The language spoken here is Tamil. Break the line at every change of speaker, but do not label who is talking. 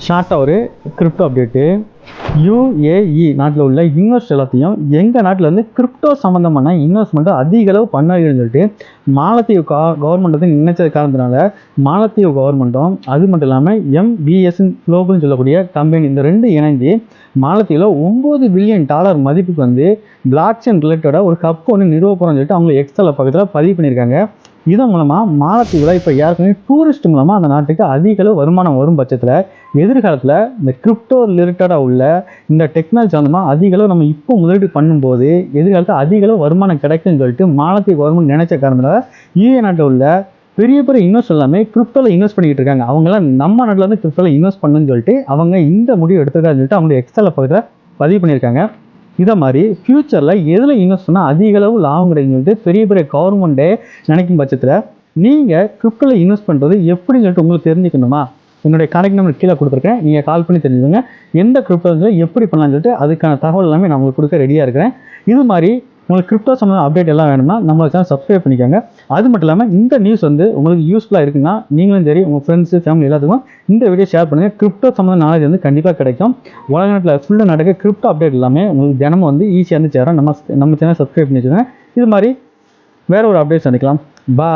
ஷார்ட்டாக ஒரு கிரிப்டோ அப்டேட்டு. யுஏஇ நாட்டில் உள்ள இன்வெஸ்ட் எல்லாத்தையும் எங்கள் நாட்டில் வந்து கிரிப்டோ சம்மந்தமான இன்வெஸ்ட்மெண்ட்டை அதிக அளவு பண்ணாதுன்னு சொல்லிட்டு மாலத்தீவு கவர்மெண்ட் வந்து நினைச்சது காரணத்தினால மாலத்தீவு கவர்மெண்ட்டும் அது மட்டும் இல்லாமல் எம்பிஎஸ் குளோபல்னு சொல்லக்கூடிய கம்பெனி இந்த ரெண்டு இணைந்து மாலத்தீவில் $9 பில்லியன் மதிப்புக்கு வந்து பிளாக் செயின் ரிலேட்டடாக ஒரு ஹப் ஒன்று நிறுவ போகிறோம்னு சொல்லிட்டு அவங்க எக்ஸலில் பக்கத்தில் பதிவு பண்ணியிருக்காங்க. இதன் மூலமாக மாலத்தீவில் இப்போ யாருக்குமே டூரிஸ்ட் மூலமாக அந்த நாட்டுக்கு அதிக அளவு வருமானம் வரும் பட்சத்தில் எதிர்காலத்தில் இந்த கிரிப்டோ ரிலேட்டடாக உள்ள இந்த டெக்னாலஜி சம்மந்தமாக அதிக அளவு நம்ம இப்போ முதலீடு பண்ணும்போது எதிர்காலத்தில் அதிக அளவு வருமானம் கிடைக்குன்னு சொல்லிட்டு மாலத்தீவு கவர்மெண்ட் நினைச்ச காரணத்தினால யுஏ நாட்டில் உள்ள பெரிய பெரிய இன்வெஸ்ட் எல்லாமே கிரிப்டோவில் இன்வெஸ்ட் பண்ணிக்கிட்டு இருக்காங்க. அவங்களாம் நம்ம நாட்டில் வந்து கிரிப்டோவில் இன்வெஸ்ட் பண்ணுன்னு சொல்லிட்டு அவங்க இந்த முடிவு எடுத்துருக்கான்னு சொல்லிட்டு அவங்க எக்ஸலில் பக்கத்தில் பதிவு பண்ணியிருக்காங்க. இதை மாதிரி ஃப்யூச்சரில் எதில் இன்வெஸ்ட் பண்ணால் அதிக அளவு லாபம் கிடைக்குன்னு சொல்லிட்டு பெரிய பெரிய கவர்மெண்ட்டே நினைக்கும் பட்சத்தில் நீங்கள் கிரிப்டோவில் இன்வெஸ்ட் பண்ணுறது எப்படின்னு சொல்லிட்டு உங்களுக்கு தெரிஞ்சுக்கணுமா? என்னுடைய கான்டாக்ட் நம்பர் கீழே கொடுத்துருக்கேன். நீங்கள் கால் பண்ணி தெரிஞ்சுக்கோங்க எந்த கிரிப்டோ எப்படி பண்ணலாம்னு சொல்லிட்டு அதுக்கான தகவல் எல்லாமே நான் உங்களுக்கு கொடுக்க ரெடியாக இருக்கிறேன். இது மாதிரி உங்களுக்கு கிரிப்டோ சம்மந்தம் அப்டேட் எல்லாம் வேணும்னா நம்ம சேனல் சப்ஸ்கிரைப் பண்ணிக்கோங்க. அது மட்டும் இல்லாமல் இந்த நியூஸ் வந்து உங்களுக்கு யூஸ்ஃபுல்லாக இருக்குன்னா நீங்களும் சரி உங்கள் ஃப்ரெண்ட்ஸு ஃபேமிலி எல்லாத்துக்கும் இந்த வீடியோ ஷேர் பண்ணுங்கள். கிரிப்டோ சம்மந்தம் நாலேஜ் வந்து கண்டிப்பாக கிடைக்கும். உலக நாட்டில் ஃபுல்லாக நடக்க கிரிப்டோ அப்டேட் எல்லாமே உங்களுக்கு தினமும் வந்து ஈஸியாக இருந்து சேரும். நம்ம சேனல் சப்ஸ்கிரைப் பண்ணி வச்சுக்கோங்க. இது மாதிரி வேறு ஒரு அப்டேட் சந்திக்கலாம். பாய்.